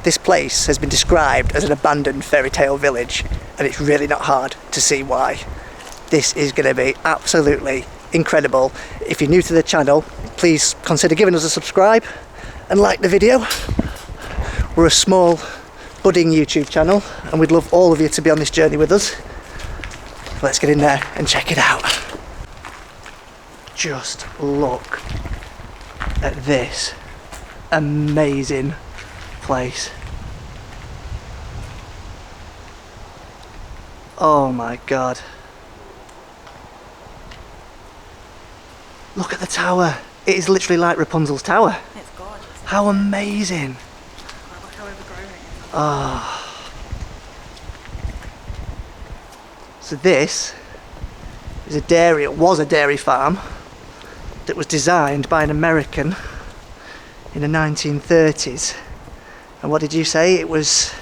This place has been described as an abandoned fairy tale village, and it's really not hard to see why. This is going to be absolutely incredible. If you're new to the channel, please consider giving us a subscribe and like the video. We're a small budding YouTube channel and we'd love all of you to be on this journey with us. Let's get in there and check it out. Just look at this amazing place. Oh my god. Look at the tower. It is literally like Rapunzel's tower. It's gorgeous. How amazing. Look how overgrown it is. Oh. So this is a dairy, it was a dairy farm that was designed by an American in the 1930s. And what did you say? It was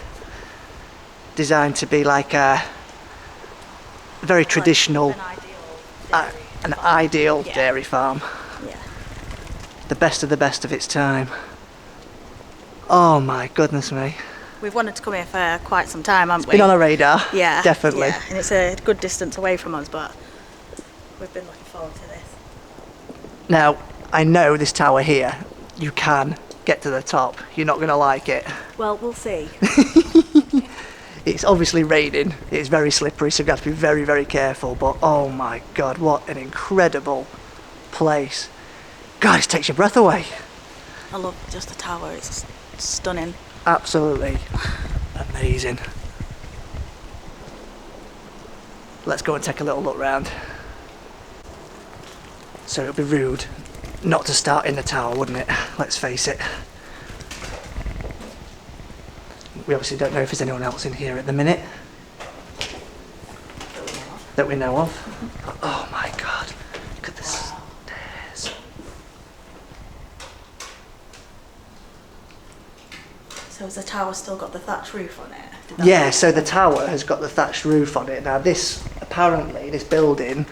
designed to be like a very traditional, an ideal dairy farm. Yeah. The best of its time. Oh my goodness me. We've wanted to come here for quite some time, haven't we? Been on our radar. Yeah. Definitely. Yeah. And it's a good distance away from us, but we've been looking forward to this. Now, I know this tower here, you can get to the top. You're not going to like it. Well, we'll see. It's obviously raining. It's very slippery, so you've got to be very, very careful. But oh my god, what an incredible place. God, it takes your breath away. I love just the tower. It's stunning. Absolutely amazing. Let's go and take a little look round. So it would be rude not to start in the tower, wouldn't it? Let's face it. We obviously don't know if there's anyone else in here at the minute that we know of. Oh my god, look at the stairs. So has the tower still got the thatched roof on it? Yeah, so the tower has got the thatched roof on it. Now this, apparently, this building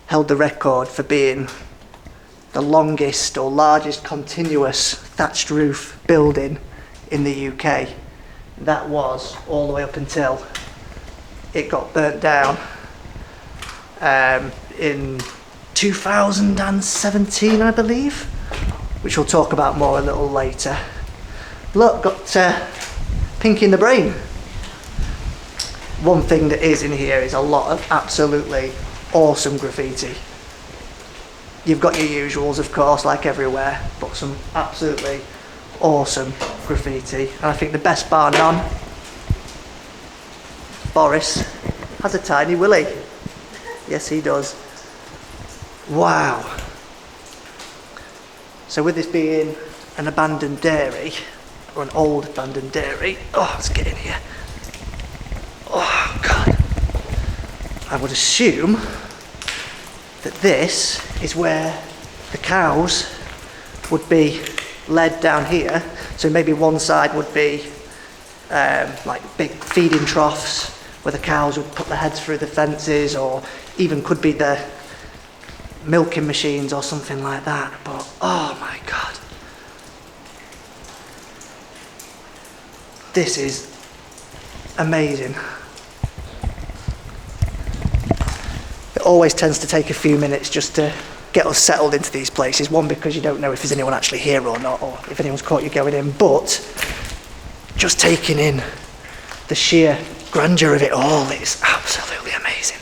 held the record for being the longest or largest continuous thatched roof building in the UK. That was all the way up until it got burnt down in 2017, I believe, which we'll talk about more a little later. Look, got pink in the brain. One thing that is in here is a lot of absolutely awesome graffiti. You've got your usuals, of course, like everywhere, but some absolutely awesome graffiti. And I think the best bar none, Boris has a tiny willy. Yes, he does. Wow. So with this being an abandoned dairy, or an old abandoned dairy, oh, let's get in here. Oh god. I would assume that this is where the cows would be led down here. So maybe one side would be like big feeding troughs where the cows would put their heads through the fences, or even could be the milking machines or something like that. But oh my god, this is amazing. It always tends to take a few minutes just to get us settled into these places. One, because you don't know if there's anyone actually here or not, or if anyone's caught you going in, but just taking in the sheer grandeur of it all, it's absolutely amazing.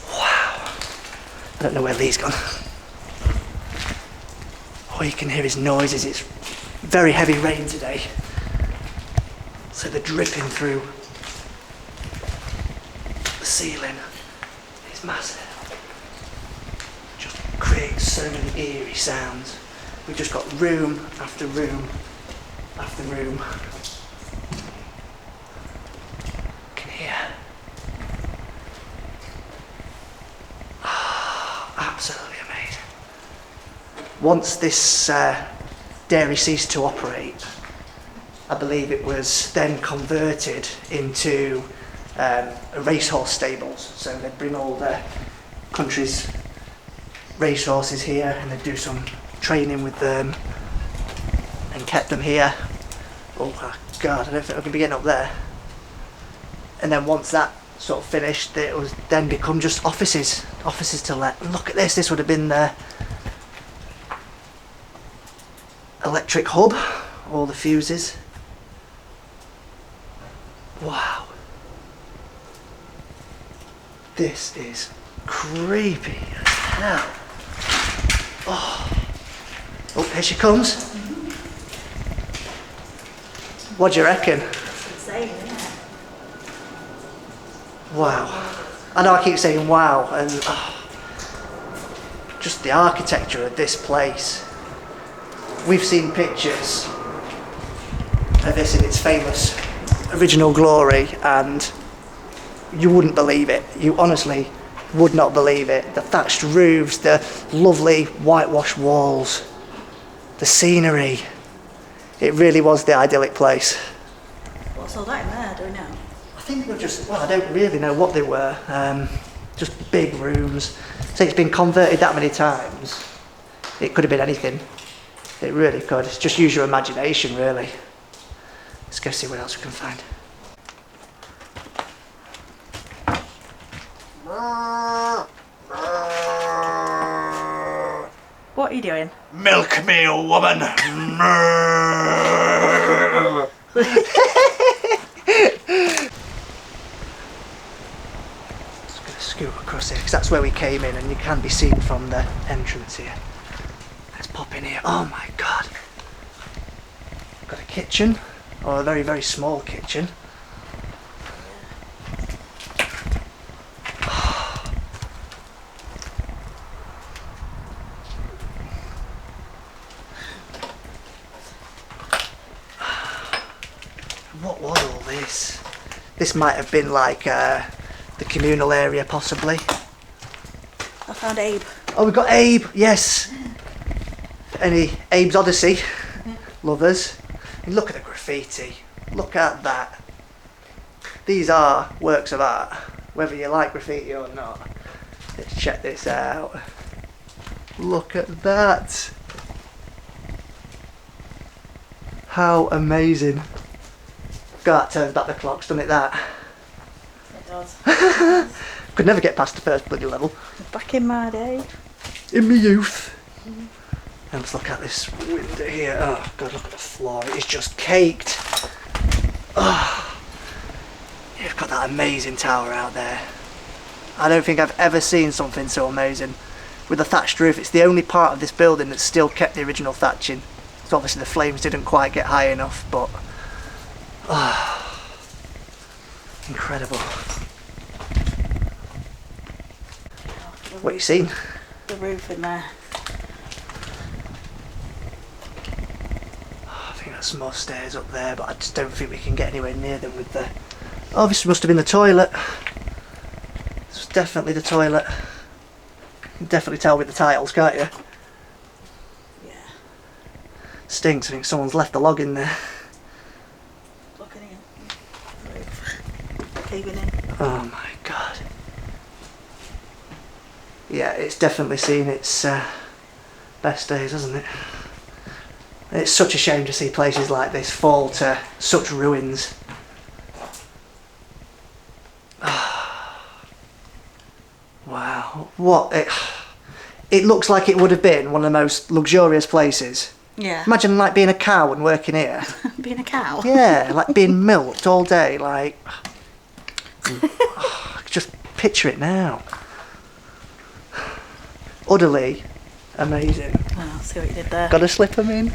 Wow. I don't know where Lee's gone. All you can hear is noises. It's very heavy rain today, so they're dripping through the ceiling. It's massive. Just creates so many eerie sounds. We've just got room after room after room. You can hear. Absolutely amazing. Once this dairy ceased to operate, I believe it was then converted into racehorse stables. So they'd bring all the country's racehorses here and they'd do some training with them and kept them here Oh my God, I don't think we're going to be getting up there. And then once that sort of finished, it was then become just offices to let. And look at this, this would have been the electric hub, all the fuses. Wow. This is creepy as hell. Oh, here she comes. What do you reckon? It's insane, isn't it? Wow. I know I keep saying wow, and just the architecture of this place. We've seen pictures of this in its famous original glory, and you wouldn't believe it. You honestly would not believe it. The thatched roofs, the lovely whitewashed walls, the scenery. It really was the idyllic place. What's all that in there, do we know? I think they're just, well, I don't really know what they were. Just big rooms. So it's been converted that many times. It could have been anything. It really could. Just use your imagination, really. Let's go see what else we can find. What are you doing? Milk me, woman! Just going to scoot across here, because that's where we came in, and you can be seen from the entrance here. Let's pop in here. Oh my God. Got a kitchen, or a very, very small kitchen. What was all this? This might have been like the communal area, possibly. I found Abe. Oh, we've got Abe, yes. Any Abe's Odyssey lovers. And look at the graffiti. Look at that. These are works of art, whether you like graffiti or not. Let's check this out. Look at that. How amazing. God, that turns back the clocks, doesn't it, that? It does. Could never get past the first bloody level. Back in my day. In my youth. And let's look at this window here. Oh God, look at the floor. It is just caked. Oh, you've got that amazing tower out there. I don't think I've ever seen something so amazing. With the thatched roof, it's the only part of this building that's still kept the original thatching. So obviously the flames didn't quite get high enough, but incredible. What you seen? The roof in there. I think that's some more stairs up there, but I just don't think we can get anywhere near them with the... Oh, this must have been the toilet. This was definitely the toilet. You can definitely tell with the tiles, can't you? Yeah. Stinks, I think someone's left the log in there. Looking in. Roof. Caving in. Oh my God. Yeah, it's definitely seen its best days, hasn't it? It's such a shame to see places like this fall to such ruins. Wow, what it looks like it would have been one of the most luxurious places. Yeah. Imagine like being a cow and working here. Being a cow. Yeah, like being milked all day, like just picture it now. Utterly amazing. Well, see what you did there. Gotta slip them in.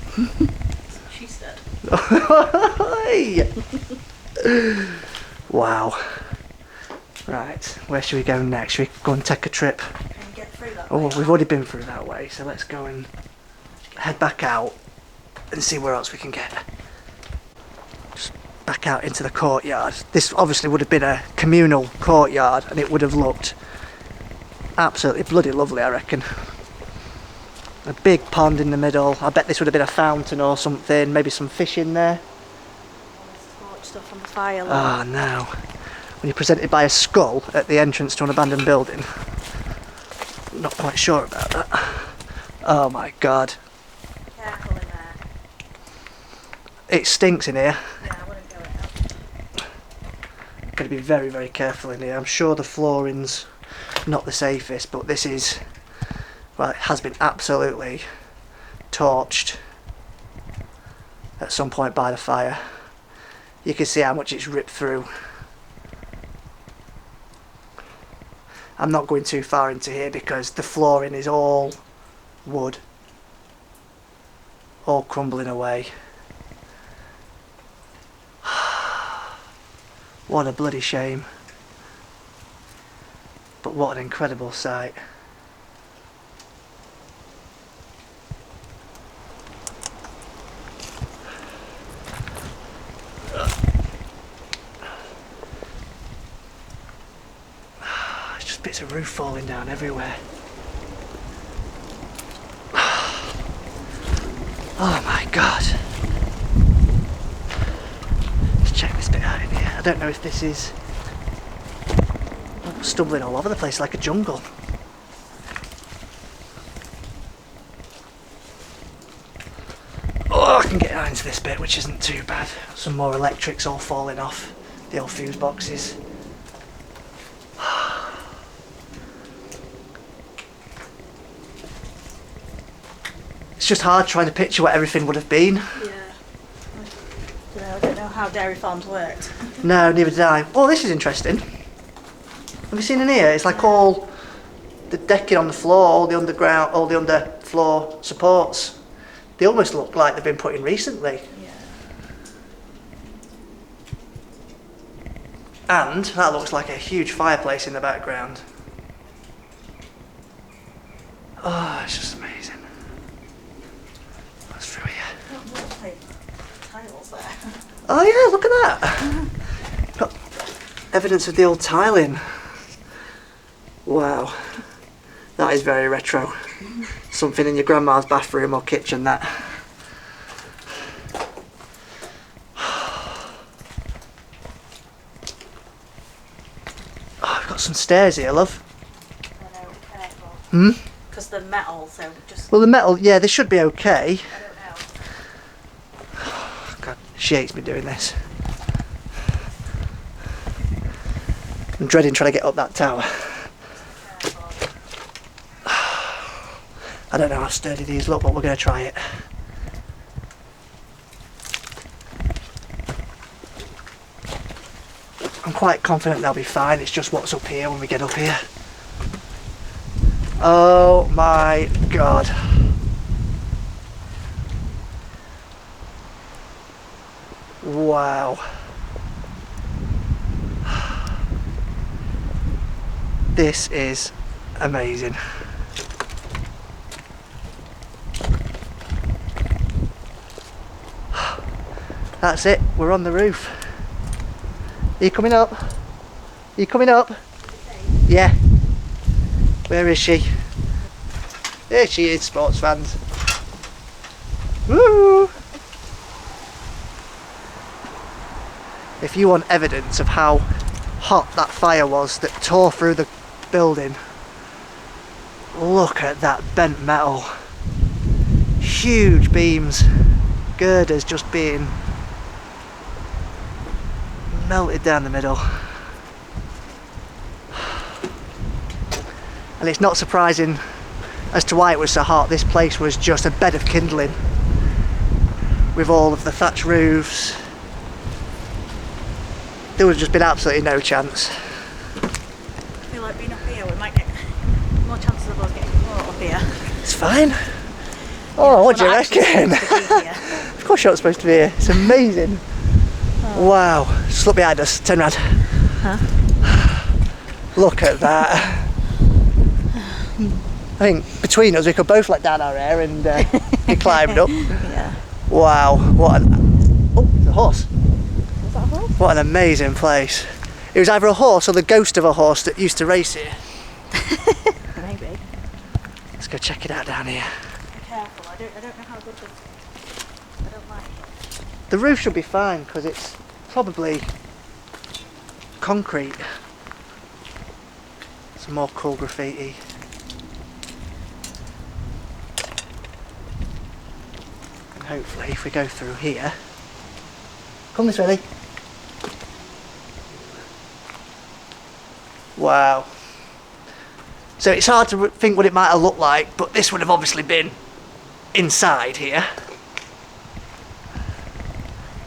She said. Wow. Right, where should we go next? Should we go and take a trip? Can you get through that? Oh, we've already been through that way, so let's go and head back out and see where else we can get. Just back out into the courtyard. This obviously would have been a communal courtyard, and it would have looked absolutely bloody lovely, I reckon. A big pond in the middle. I bet this would have been a fountain or something, maybe some fish in there. Torch stuff on the fire. Oh no. When you're presented by a skull at the entrance to an abandoned building. Not quite sure about that. Oh my God. Careful in there. it stinks in here. Yeah, I wouldn't go it out. Got to be very, very careful in here. I'm sure the flooring's not the safest, but this is, well, it has been absolutely torched at some point by the fire. You can see how much it's ripped through. I'm not going too far into here because the flooring is all wood, all crumbling away. What a bloody shame. But what an incredible sight. It's just bits of roof falling down everywhere. Oh my god. Let's check this bit out in here. I don't know if this is... I'm stumbling all over the place like a jungle. Oh, I can get out into this bit, which isn't too bad. Some more electrics all falling off the old fuse boxes. It's just hard trying to picture what everything would have been. Yeah. I don't know how dairy farms worked. No, neither did I. Oh, this is interesting. Have you seen in here? It's like all the decking on the floor, all the underground, all the underfloor supports. They almost look like they've been put in recently. Yeah. And that looks like a huge fireplace in the background. Oh, it's just amazing. What's through here? Tiles there. Oh yeah, look at that. Got evidence of the old tiling. Wow. That is very retro. Something in your grandma's bathroom or kitchen, that. Oh, we've got some stairs here, love. I know, careful. Hmm? Because they're metal, so just... Well, the metal, yeah, they should be okay. I don't know. God, she hates me doing this. I'm dreading trying to get up that tower. I don't know how sturdy these look, but we're going to try it. I'm quite confident they'll be fine. It's just what's up here when we get up here. Oh my god. Wow. This is amazing. That's it, we're on the roof. Are you coming up? Are you coming up? Yeah. Where is she? There she is, sports fans. Woo! If you want evidence of how hot that fire was that tore through the building, look at that bent metal. Huge beams, girders just being melted down the middle. And it's not surprising as to why it was so hot. This place was just a bed of kindling with all of the thatched roofs. There would have just been absolutely no chance. I feel like being up here, we might get more chances of us getting caught up here. It's fine. Oh, what do you reckon? Of course you're not supposed to be here. It's amazing. Oh. Wow. Just look behind us. Turn around. Huh? Look at that. I think between us we could both let down our hair and be climbed up. Yeah. Wow. What an... Oh, there's a horse. Is that a horse? What an amazing place. It was either a horse or the ghost of a horse that used to race here. Maybe. Let's go check it out down here. Be careful, I don't know how good I don't like it. The roof should be fine because it's probably concrete. Some more cool graffiti. And hopefully if we go through here Come this way, Lee. Wow. So it's hard to think what it might have looked like, but this would have obviously been inside here.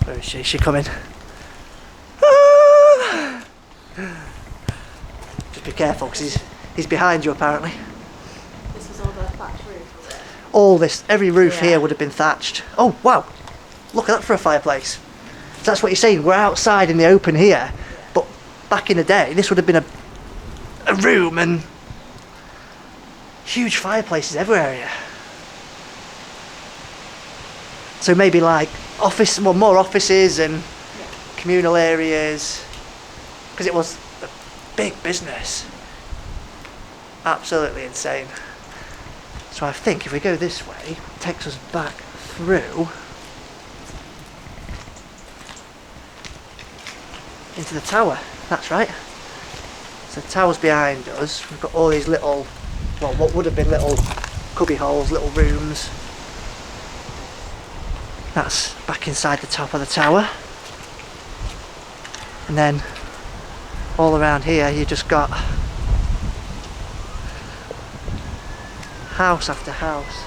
Where is she? Is she coming? Ah! Just be careful, because he's behind you apparently. This was all the thatched roof, was it? All this, every roof Yeah. here would have been thatched. Oh wow, look at that for a fireplace. So that's what you're saying, we're outside in the open here, but back in the day this would have been a room and huge fireplaces everywhere here. So maybe like more offices and communal areas, because it was a big business. Absolutely insane. So I think if we go this way, it takes us back through into the tower. That's right. So the tower's behind us. We've got all these little, well, what would have been little cubby holes, little rooms. That's back inside the top of the tower. And then all around here you just got house after house.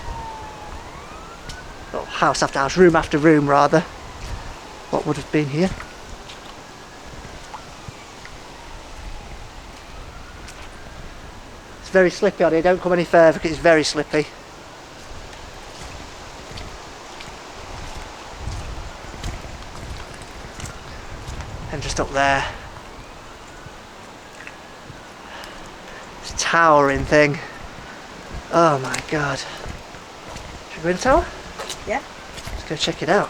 Oh, house after house, room after room rather. What would have been here. It's very slippy on here, don't come any further because it's very slippy. And just up there, this towering thing. Oh my god. Should we go in the tower? Yeah. Let's go check it out.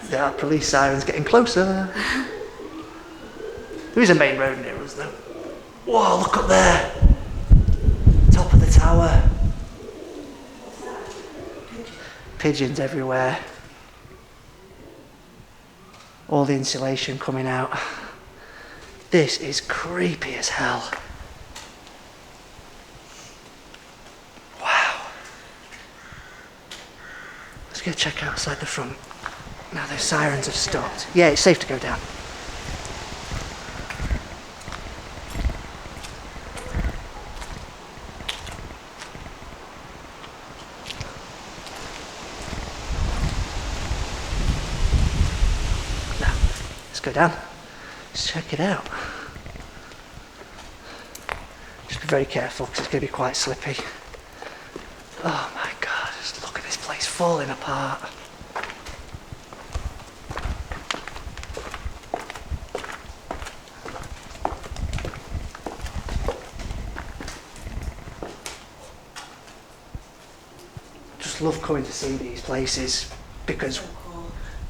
There are police sirens getting closer. There is a main road near us though. Whoa, look up there. Top of the tower. Pigeons everywhere. All the insulation coming out. This is creepy as hell. Wow. Let's go check outside the front. Now those sirens have stopped. Yeah, it's safe to go down. Now, let's go down. Let's check it out. Just be very careful because it's going to be quite slippy. Oh my god, just look at this place falling apart. Just love coming to see these places because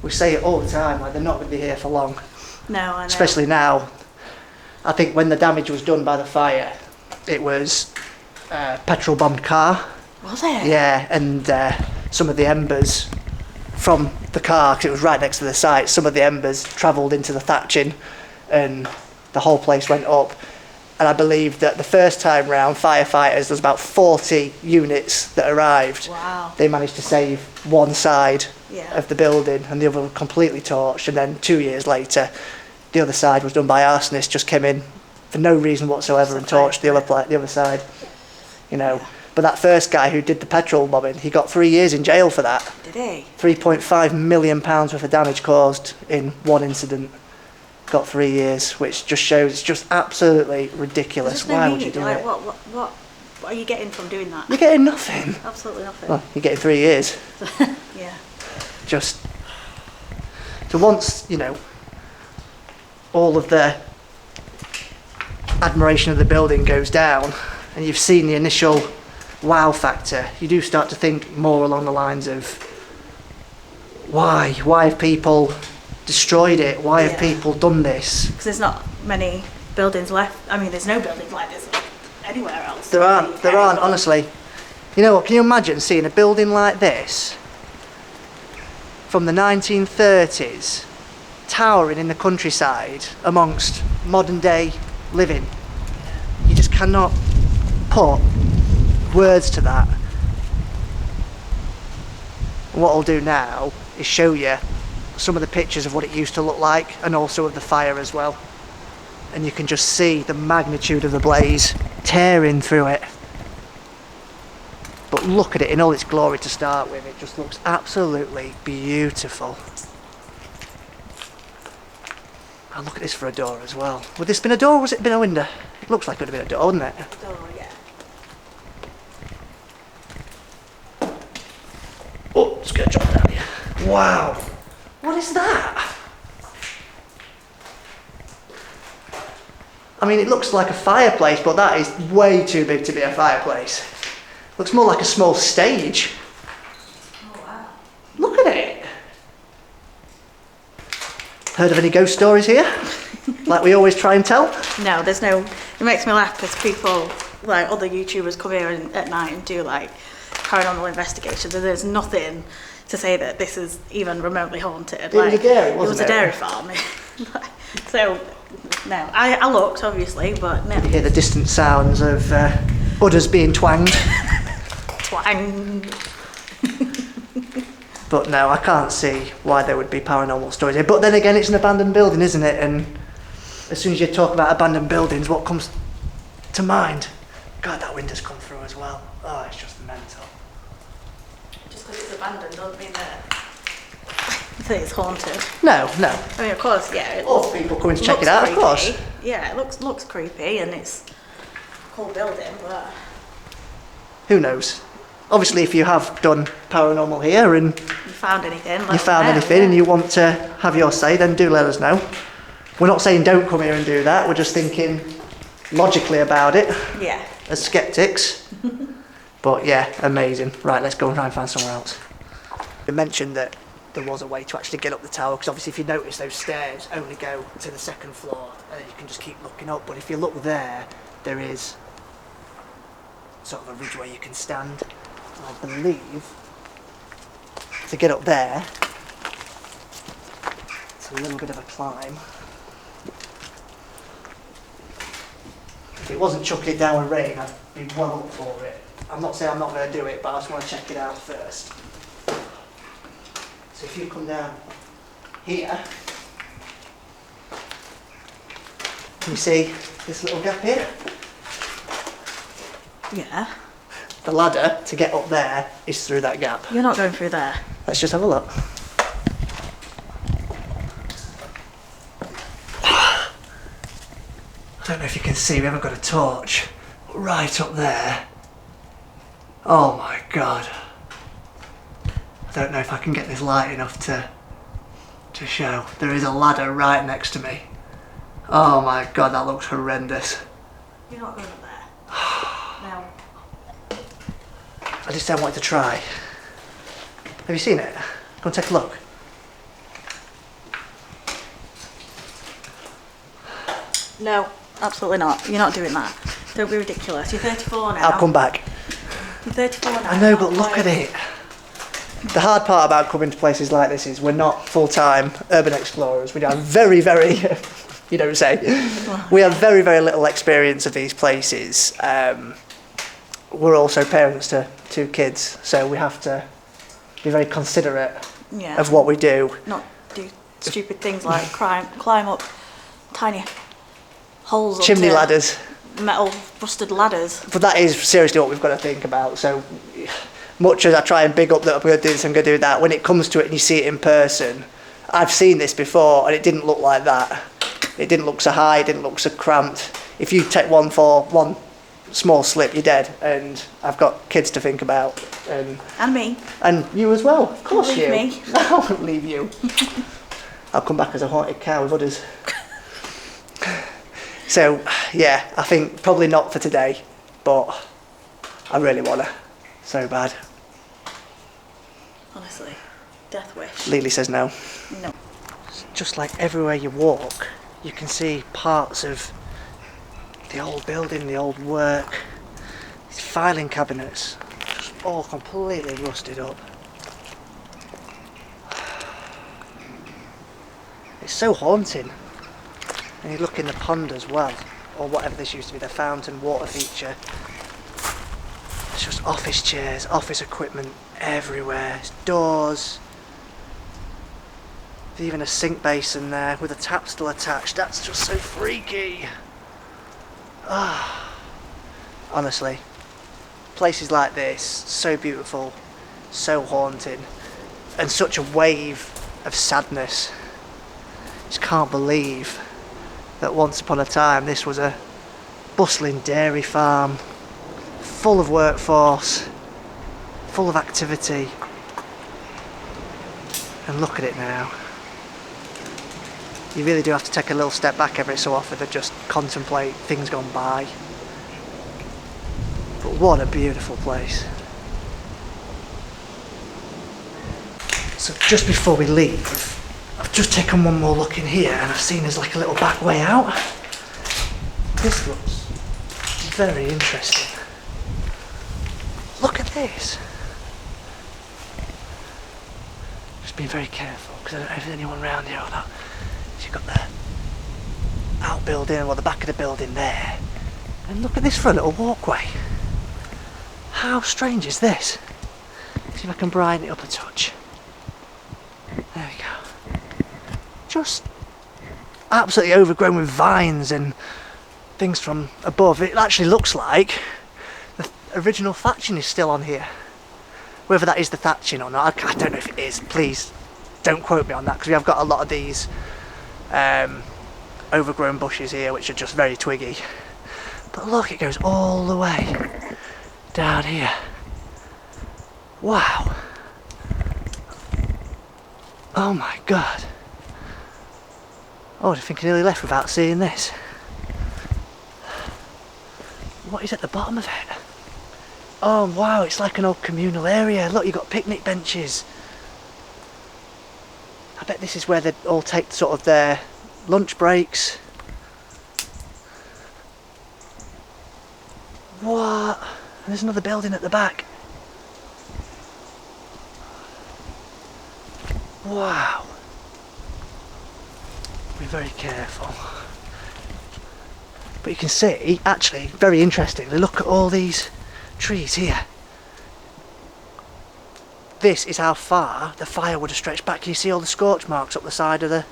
we say it all the time, like they're not going to be here for long. No, I know. Especially now. I think when the damage was done by the fire, it was a petrol bombed car. Was it? Yeah, and some of the embers from the car, because it was right next to the site, some of the embers travelled into the thatching and the whole place went up. And I believe that the first time round, firefighters, there was about 40 units that arrived. Wow. They managed to save one side Yeah. of the building and the other were completely torched. And then 2 years later, the other side was done by arsonists, just came in for no reason whatsoever and torched the other side. You know. Yeah. But that first guy who did the petrol bombing, he got 3 years in jail for that. Did he? £3.5 million worth of damage caused in one incident. Got 3 years, which just shows it's just absolutely ridiculous. There's no Why would need. you do Like, it? What are you getting from doing that? You're getting nothing. Absolutely nothing. Well, you're getting 3 years. Yeah. Just so once, you know, all of the admiration of the building goes down and you've seen the initial wow factor, you do start to think more along the lines of why have people destroyed it? Why have Yeah. people done this? Because there's not many buildings left. I mean, there's no buildings like this anywhere else. There in the aren't, UK. honestly. You know what, can you imagine seeing a building like this from the 1930s towering in the countryside amongst modern day living? You just cannot put words to that. And what I'll do now is show you some of the pictures of what it used to look like, and also of the fire as well. And you can just see the magnitude of the blaze tearing through it. But look at it in all its glory to start with. It just looks absolutely beautiful. And look at this for a door as well. Would this been a door or was it been a window? It looks like it would have been a door, wouldn't it? A door, yeah. Oh, it's going to drop down here. Wow. What is that? I mean, it looks like a fireplace, but that is way too big to be a fireplace. Looks more like a small stage. Oh, wow. Look at it. Heard of any ghost stories here? Like we always try and tell? No, there's no. It makes me laugh because people, like other YouTubers, come here at night and do like paranormal investigations, and there's nothing to say that this is even remotely haunted. It was a dairy, wasn't it? It was a dairy farm. So, no. I looked, obviously, but no. You hear the distant sounds of udders being twanged. Twang. But no, I can't see why there would be paranormal stories here. But then again, it's an abandoned building, isn't it? And as soon as you talk about abandoned buildings, what comes to mind? God, that window's come through as well. Oh, it's just mental. Just because it's abandoned doesn't mean that it's haunted. No, no. I mean, of course, yeah. It Or people coming to check it looks out, creepy. of course. Yeah, it looks creepy, and it's a cool building, but Who knows? Obviously, if you have done paranormal here and you found anything, and you want to have your say, then do let us know. We're not saying don't come here and do that. We're just thinking logically about it Yeah. as skeptics. But yeah, amazing. Right, let's go and try and find somewhere else. You mentioned that there was a way to actually get up the tower, because obviously if you notice, those stairs only go to the second floor and then you can just keep looking up. But if you look there, there is sort of a ridge where you can stand. I believe to get up there, it's a little bit of a climb. If it wasn't chucking it down with rain, I'd be well up for it. I'm not saying I'm not going to do it, but I just want to check it out first. So if you come down here, can you see this little gap here? Yeah. The ladder to get up there is through that gap. You're not going through there. Let's just have a look. I don't know if you can see, we haven't got a torch. Right up there. Oh my God. I don't know if I can get this light enough to show. There is a ladder right next to me. Oh my God, that looks horrendous. You're not going up there. No. I just don't want to try. Have you seen it? Go and take a look. No, absolutely not. You're not doing that. Don't be ridiculous. You're 34 now. I'll come back. You're 34 now. I know, but look at it. The hard part about coming to places like this is we're not full-time urban explorers. We have very, very, you don't say, we have very, very little experience of these places. We're also parents to 2 kids, so we have to be very considerate of what we do. Not do stupid things like climb up tiny holes. Chimney up ladders. Metal rusted ladders. But that is seriously what we've got to think about. So much as I try and big up that I'm going to do this, I'm going to do that, when it comes to it and you see it in person, I've seen this before and it didn't look like that. It didn't look so high, it didn't look so cramped. If you take one small slip, you're dead. And I've got kids to think about. And me. And you as well, of course. Don't leave me. I won't leave you. I'll come back as a haunted cow with others. So, yeah, I think probably not for today, but I really want to. So bad. Honestly, death wish. Lily says no. No. Just like everywhere you walk, you can see parts of the old building, the old work. These filing cabinets, just all completely rusted up. It's so haunting. And you look in the pond as well, or whatever this used to be, the fountain water feature. It's it's just office chairs, office equipment everywhere. It's doors. There's even a sink basin there with a tap still attached. That's just so freaky. Ah, honestly, places like this, so beautiful, so haunting, and such a wave of sadness. Just can't believe that once upon a time this was a bustling dairy farm, full of workforce, full of activity, and look at it now. You really do have to take a little step back every so often and just contemplate things gone by. But what a beautiful place. So just before we leave, I've just taken one more look in here and I've seen there's like a little back way out. This looks very interesting. Look at this. Just being very careful because I don't know if there's anyone around here or not. So you've got the outbuilding, or the back of the building there. And look at this for a little walkway. How strange is this? See if I can brighten it up a touch. There we go. Just absolutely overgrown with vines and things from above. It actually looks like the original thatching is still on here. Whether that is the thatching or not, I don't know if it is. Please don't quote me on that, because we have got a lot of these overgrown bushes here which are just very twiggy. But look, it goes all the way down here. Wow. Oh my god. Oh, I think I nearly left without seeing this. What is at the bottom of it? Oh wow, it's like an old communal area. Look, you've got picnic benches. I bet this is where they all take sort of their lunch breaks. What? And there's another building at the back. Wow. Be very careful. But you can see, actually, very interestingly, look at all these trees here. This is how far the fire would have stretched back. You see all the scorch marks up the side of the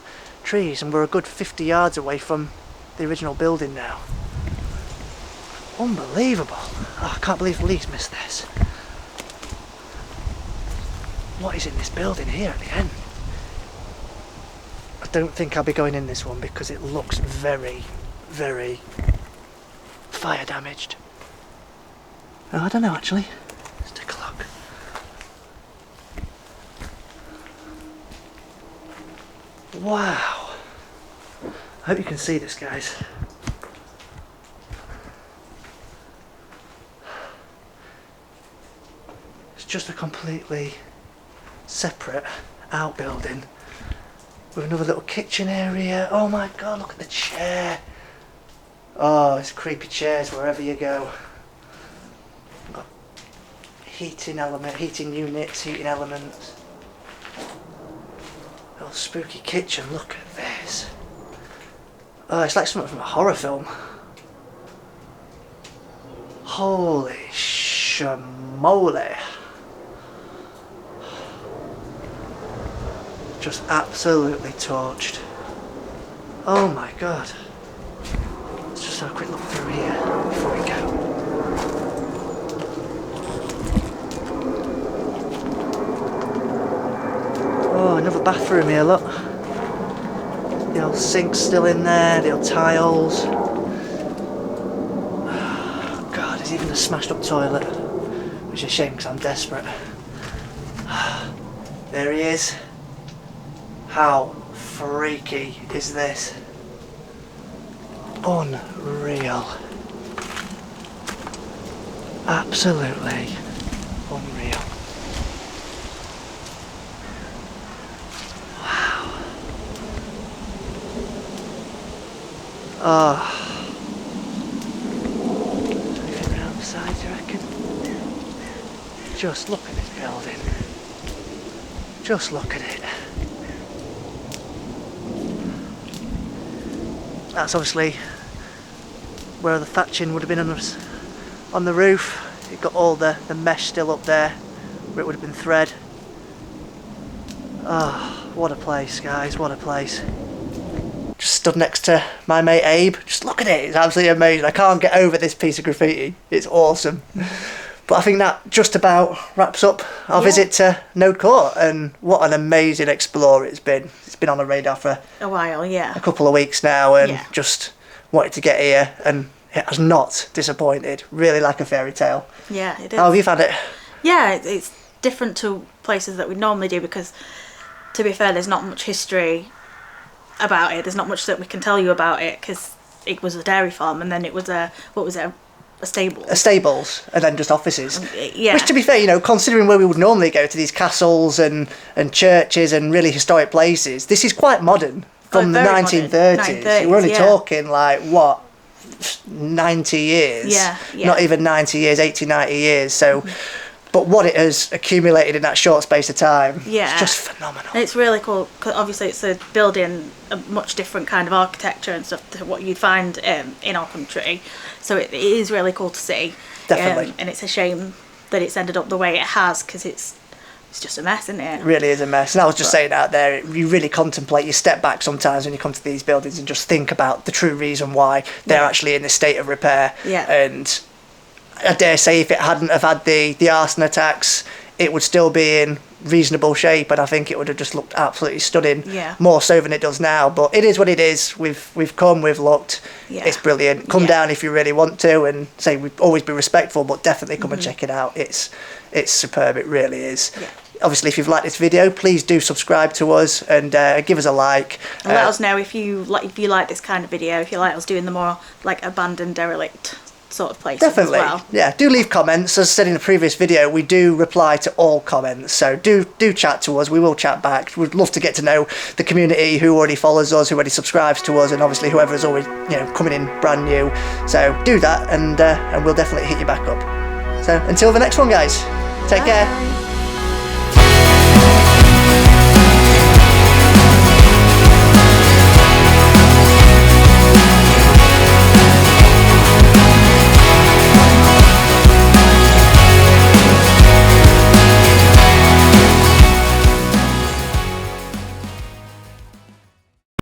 trees, and we're a good 50 yards away from the original building now. Unbelievable. Oh, I can't believe the leaves missed this. What is in this building here at the end? I don't think I'll be going in this one because it looks very, very fire damaged. Oh, I don't know actually. Let's take a look. Wow. I hope you can see this, guys. It's just a completely separate outbuilding with another little kitchen area. Oh my god, look at the chair. Oh, it's creepy chairs wherever you go. Got heating element, heating units, heating elements. Little spooky kitchen, look at this. Oh, it's like something from a horror film. Holy shamoly. Just absolutely torched. Oh my god. Let's just have a quick look through here before we go. Oh, another bathroom here, look. The old sink's still in there, the old tiles. Oh god, there's even a smashed up toilet. Which is a shame because I'm desperate. There he is. How freaky is this? Unreal. Absolutely unreal. Wow. Oh. Anything around the sides, you reckon? Just look at this building. Just look at it. That's obviously where the thatching would have been on the roof. You've got all the mesh still up there where it would have been thread. Oh, what a place, guys, what a place. Just stood next to my mate Abe. Just look at it, it's absolutely amazing. I can't get over this piece of graffiti. It's awesome. But I think that just about wraps up our visit to Node Court, and what an amazing explorer it's been. It's been on the radar for a while, a couple of weeks now, and just wanted to get here, and it has not disappointed. Really like a fairy tale. Yeah, it is. How have you found it? Yeah, it's different to places that we normally do because, to be fair, there's not much history about it. There's not much that we can tell you about it because it was a dairy farm, and then it was a stable. A stables, and then just offices. Yeah. Which, to be fair, you know, considering where we would normally go to these castles and churches and really historic places, this is quite modern from the 1930s. We're only talking like, what, 90 years? Yeah. Not even 90 years, 80, 90 years. So, but what it has accumulated in that short space of time, it's just phenomenal. And it's really cool because obviously it's a building a much different kind of architecture and stuff to what you'd find in our country. So it is really cool to see. Definitely. And it's a shame that it's ended up the way it has because it's just a mess, isn't it? It really is a mess. And I was just saying out there, you really contemplate, you step back sometimes when you come to these buildings and just think about the true reason why they're actually in this state of repair. Yeah. And I dare say if it hadn't have had the arson attacks, it would still be in reasonable shape, and I think it would have just looked absolutely stunning. Yeah. More so than it does now. But it is what it is. We've come, we've looked. Yeah. It's brilliant. Come down if you really want to, and say we'd always be respectful, but definitely come and check it out. It's superb. It really is. Yeah. Obviously, if you've liked this video, please do subscribe to us and give us a like. And let us know if you like this kind of video, if you like us doing the more like abandoned, derelict sort of places. Definitely. As well. Yeah, do leave comments. As I said in the previous video, we do reply to all comments, so do chat to us. We will chat back. We'd love to get to know the community who already follows us, who already subscribes to us, and obviously whoever's always, you know, coming in brand new. So do that, and we'll definitely hit you back up. So until the next one, guys, take care.